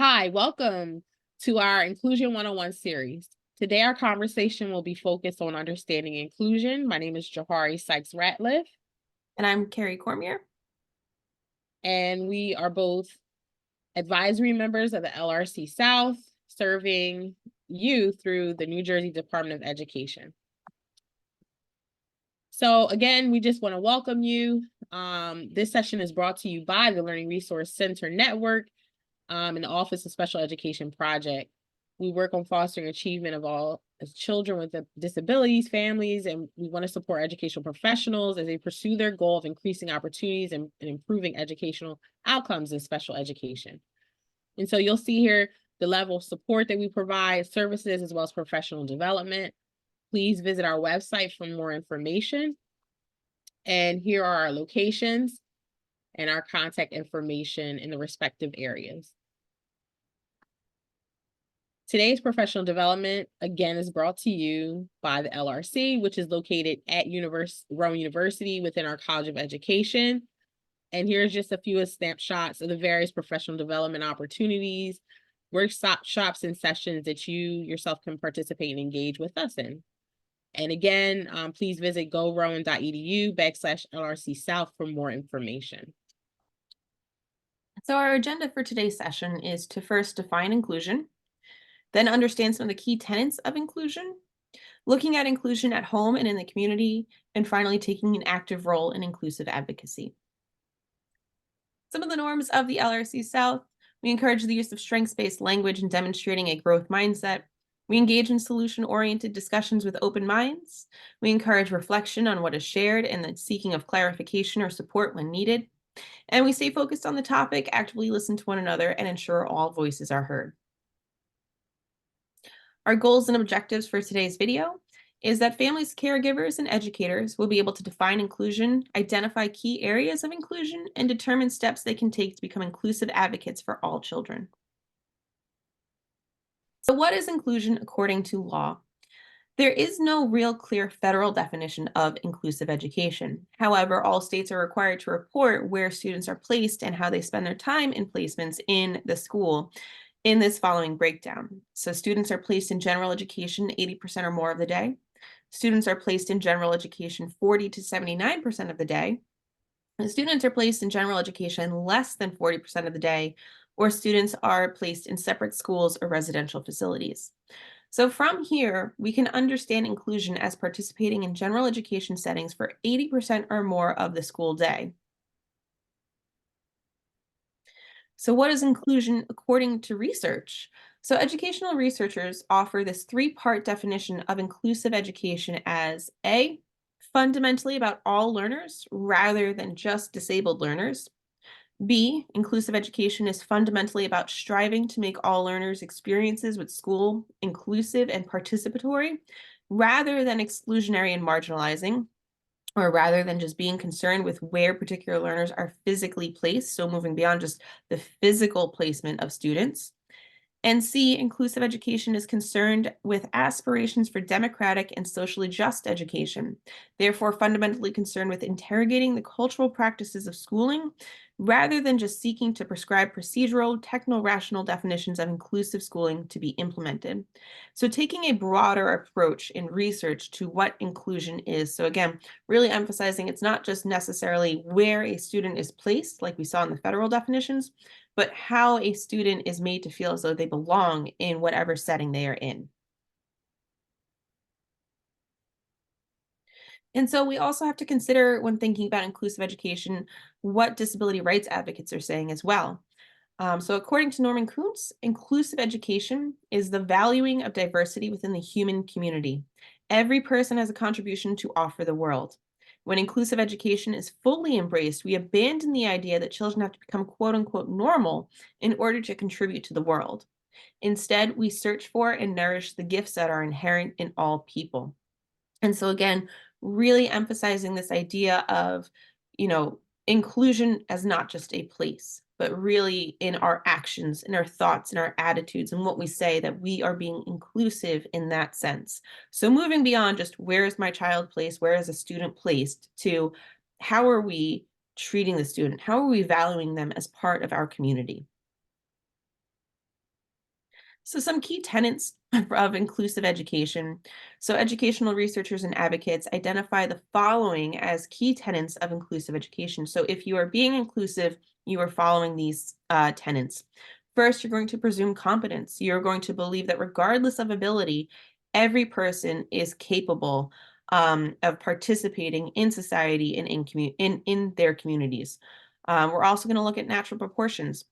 Hi, welcome to our Inclusion 101 series. Today, our conversation will be focused on understanding inclusion. My name is Johari Sykes-Ratliff, And I'm Carrie Cormier. and we are both advisory members of the LRC-South, serving you through the New Jersey Department of Education. So again, we just want to welcome you. This session is brought to you by the Learning Resource Center Network in the Office of Special Education Project. We work on fostering achievement of all children with disabilities, families, and we want to support educational professionals as they pursue their goal of increasing opportunities and improving educational outcomes in special education. And so you'll see here the level of support that we provide, services, as well as professional development. Please visit our website for more information. And here are our locations and our contact information in the respective areas. Today's professional development, again, is brought to you by the LRC, which is located at Rowan University within our College of Education. And here's just a few snapshots of the various professional development opportunities, workshops, and sessions that you yourself can participate and engage with us in. And again, please visit gorowan.edu/LRC South for more information. So our agenda for today's session is to first define inclusion, then understand some of the key tenets of inclusion, looking at inclusion at home and in the community, and finally taking an active role in inclusive advocacy. Some of the norms of the LRC South: we encourage the use of strengths-based language and demonstrating a growth mindset. We engage in solution-oriented discussions with open minds. We encourage reflection on what is shared and the seeking of clarification or support when needed. And we stay focused on the topic, actively listen to one another, and ensure all voices are heard. Our goals and objectives for today's video is that families, caregivers, and educators will be able to define inclusion, identify key areas of inclusion, and determine steps they can take to become inclusive advocates for all children. So what is inclusion according to law? There is no real clear federal definition of inclusive education. However, all states are required to report where students are placed and how they spend their time in placements in the school in this following breakdown. So students are placed in general education 80% or more of the day. Students are placed in general education 40 to 79% of the day. And students are placed in general education less than 40% of the day, or students are placed in separate schools or residential facilities. So from here, we can understand inclusion as participating in general education settings for 80% or more of the school day. So what is inclusion according to research? So educational researchers offer this three-part definition of inclusive education as A, fundamentally about all learners rather than just disabled learners. B, inclusive education is fundamentally about striving to make all learners' experiences with school inclusive and participatory rather than exclusionary and marginalizing, or rather than just being concerned with where particular learners are physically placed, so moving beyond just the physical placement of students. And C, inclusive education is concerned with aspirations for democratic and socially just education, therefore fundamentally concerned with interrogating the cultural practices of schooling rather than just seeking to prescribe procedural, techno-rational definitions of inclusive schooling to be implemented. So taking a broader approach in research to what inclusion is. So again, really emphasizing it's not just necessarily where a student is placed, like we saw in the federal definitions, but how a student is made to feel as though they belong in whatever setting they are in. And so we also have to consider when thinking about inclusive education, what disability rights advocates are saying as well. So according to Norman Kuntz, inclusive education is the valuing of diversity within the human community. Every person has a contribution to offer the world. When inclusive education is fully embraced, we abandon the idea that children have to become quote unquote normal in order to contribute to the world. Instead, we search for and nourish the gifts that are inherent in all people. And so again, really emphasizing this idea of, inclusion as not just a place, but really in our actions, in our thoughts, in our attitudes, and what we say, that we are being inclusive in that sense. So moving beyond just where is my child placed, where is a student placed, to how are we treating the student? How are we valuing them as part of our community? So, some key tenets of inclusive education. So, educational researchers and advocates identify the following as key tenets of inclusive education. So, if you are being inclusive, you are following these tenets. First, you're going to presume competence. You're going to believe that regardless of ability, every person is capable of participating in society and in their communities. We're also going to look at natural proportions.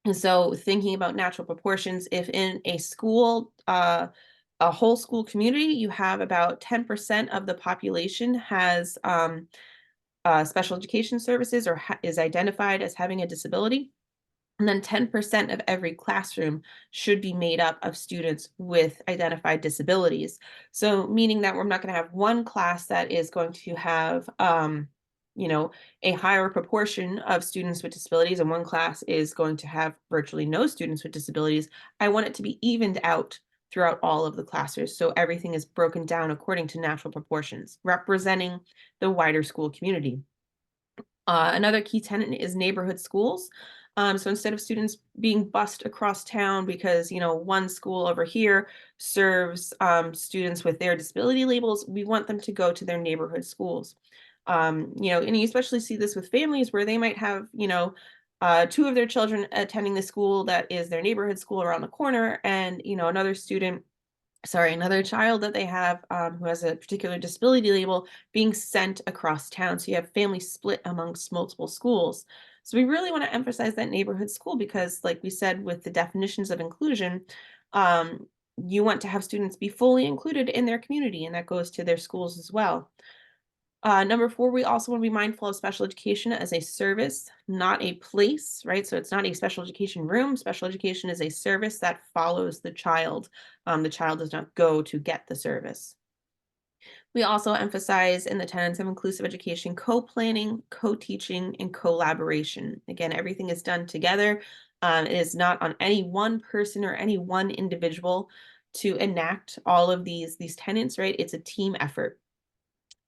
And so thinking about natural proportions, if in a school, a whole school community, you have about 10% of the population has special education services or is identified as having a disability, and then 10% of every classroom should be made up of students with identified disabilities. So, meaning that we're not going to have one class that is going to have, you know, a higher proportion of students with disabilities, and one class is going to have virtually no students with disabilities. I want it to be evened out throughout all of the classes. So everything is broken down according to natural proportions, representing the wider school community. Another key tenet is neighborhood schools. So instead of students being bused across town because one school over here serves students with their disability labels, we want them to go to their neighborhood schools. And you especially see this with families where they might have two of their children attending the school that is their neighborhood school around the corner, and another child that they have who has a particular disability label being sent across town. So you have families split amongst multiple schools. So we really want to emphasize that neighborhood school because, like we said, with the definitions of inclusion, um, you want to have students be fully included in their community, and that goes to their schools as well. Number four, we also want to be mindful of special education as a service, not a place, right? So it's not a special education room. Special education is a service that follows the child. The child does not go to get the service. We also emphasize in the tenets of inclusive education co-planning, co-teaching, and collaboration. Again, everything is done together. It is not on any one person or any one individual to enact all of these tenets, right? It's a team effort.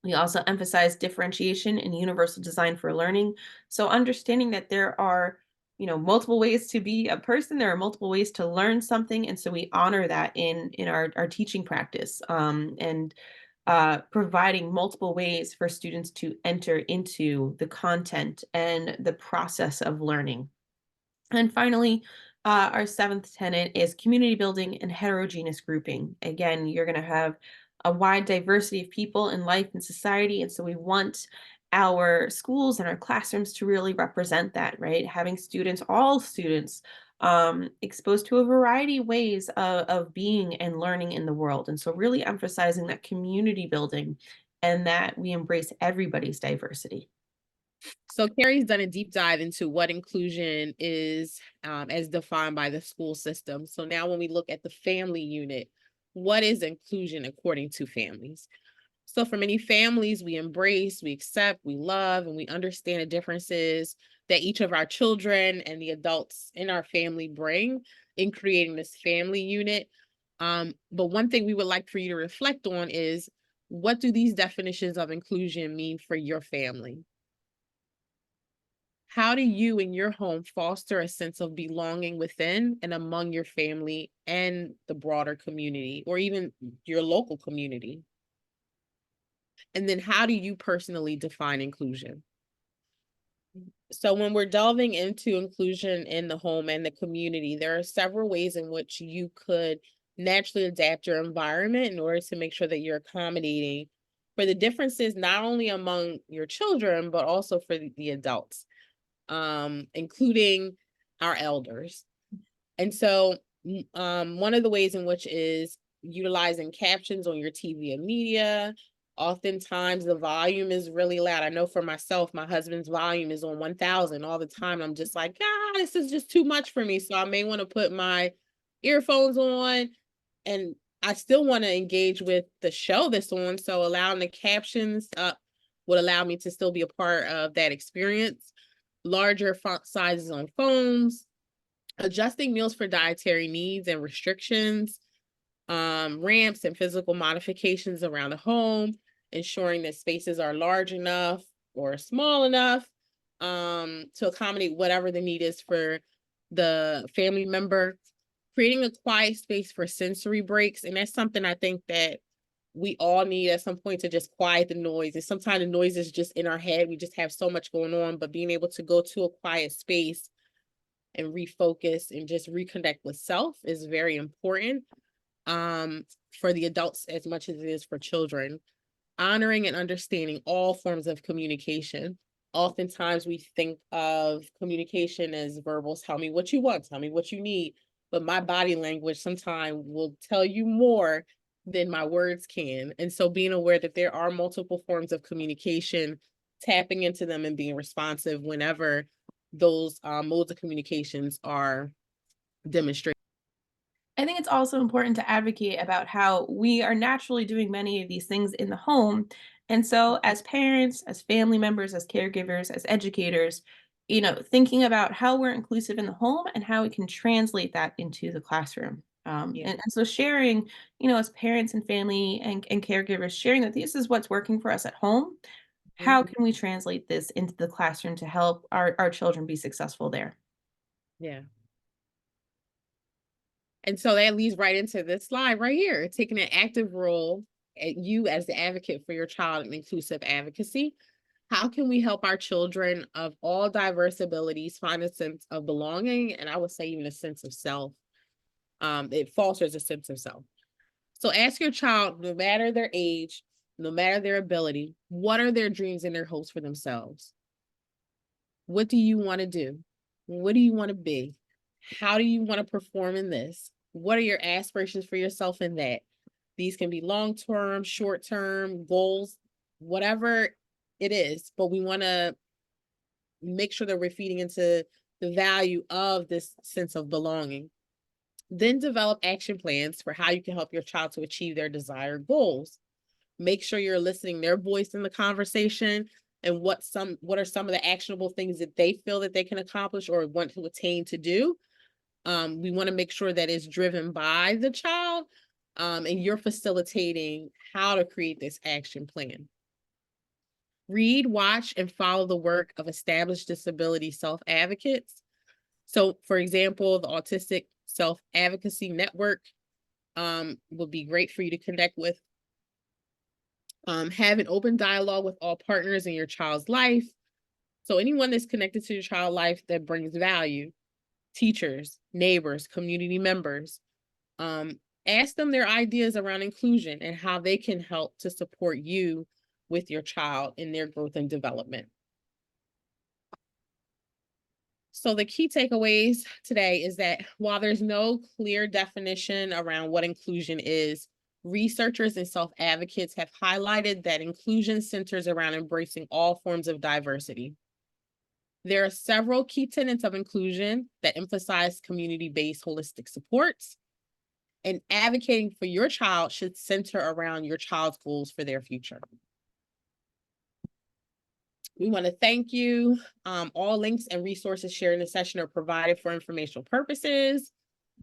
We also emphasize differentiation and universal design for learning. So understanding that there are, multiple ways to be a person, there are multiple ways to learn something, and so we honor that in our teaching practice, and providing multiple ways for students to enter into the content and the process of learning. And finally, our seventh tenet is community building and heterogeneous grouping. Again, you're going to have a wide diversity of people in life and society. And so we want our schools and our classrooms to really represent that, right? Having students, all students, exposed to a variety of ways of being and learning in the world. And so really emphasizing that community building and that we embrace everybody's diversity. So Carrie's done a deep dive into what inclusion is as defined by the school system. So now when we look at the family unit, what is inclusion according to families? So for many families, we embrace, we accept, we love, and we understand the differences that each of our children and the adults in our family bring in creating this family unit. But one thing we would like for you to reflect on is, what do these definitions of inclusion mean for your family? How do you in your home foster a sense of belonging within and among your family and the broader community, or even your local community? And then how do you personally define inclusion? So when we're delving into inclusion in the home and the community, there are several ways in which you could naturally adapt your environment in order to make sure that you're accommodating for the differences not only among your children, but also for the adults, including our elders. And so one of the ways in which is utilizing captions on your TV and media. Oftentimes the volume is really loud. I know for myself, my husband's volume is on 1000 all the time. I'm just like, ah, this is just too much for me. So I may want to put my earphones on, and I still want to engage with the show that's on. So allowing the captions up would allow me to still be a part of that experience. Larger font sizes on phones, adjusting meals for dietary needs and restrictions, ramps and physical modifications around the home, ensuring that spaces are large enough or small enough to accommodate whatever the need is for the family member. Creating a quiet space for sensory breaks, and that's something I think that we all need at some point, to just quiet the noise. And sometimes the noise is just in our head. We just have so much going on, but being able to go to a quiet space and refocus and just reconnect with self is very important, for the adults as much as it is for children. Honoring and understanding all forms of communication. Oftentimes we think of communication as verbal, tell me what you want, tell me what you need, but my body language sometimes will tell you more than my words can. And so being aware that there are multiple forms of communication, tapping into them and being responsive whenever those modes of communications are demonstrated. I think it's also important to advocate about how we are naturally doing many of these things in the home. And so, as parents, as family members, as caregivers, as educators, thinking about how we're inclusive in the home and how we can translate that into the classroom. Yeah. And so, sharing, as parents and family and caregivers, sharing that this is what's working for us at home. How Mhm. can we translate this into the classroom to help our children be successful there? Yeah. And so that leads right into this slide right here, taking an active role at you as the advocate for your child in inclusive advocacy. How can we help our children of all diverse abilities find a sense of belonging? And I would say even a sense of self. It fosters a sense of self. So ask your child, no matter their age, no matter their ability, what are their dreams and their hopes for themselves? What do you want to do? What do you want to be? How do you want to perform in this? What are your aspirations for yourself in that? These can be long-term, short-term goals, whatever it is, but we want to make sure that we're feeding into the value of this sense of belonging. Then develop action plans for how you can help your child to achieve their desired goals. Make sure you're listening their voice in the conversation, and what are some of the actionable things that they feel that they can accomplish or want to attain to do. We want to make sure that it's driven by the child, and you're facilitating how to create this action plan. Read, watch, and follow the work of established disability self-advocates. So, for example, the Autistic Self-Advocacy Network would be great for you to connect with. Have an open dialogue with all partners in your child's life. So anyone that's connected to your child's life that brings value, teachers, neighbors, community members, um, ask them their ideas around inclusion and how they can help to support you with your child in their growth and development. So the key takeaways today is that while there's no clear definition around what inclusion is, researchers and self-advocates have highlighted that inclusion centers around embracing all forms of diversity. There are several key tenets of inclusion that emphasize community-based holistic supports, and advocating for your child should center around your child's goals for their future. We want to thank you. All links and resources shared in the session are provided for informational purposes.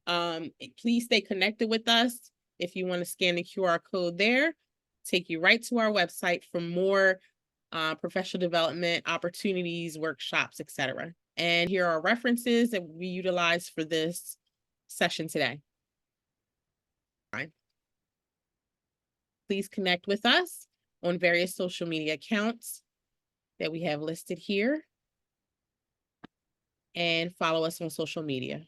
Please stay connected with us. If you want to scan the QR code there, take you right to our website for more professional development opportunities, workshops, etc. And here are references that we utilized for this session today. Please connect with us on various social media accounts that we have listed here, and follow us on social media.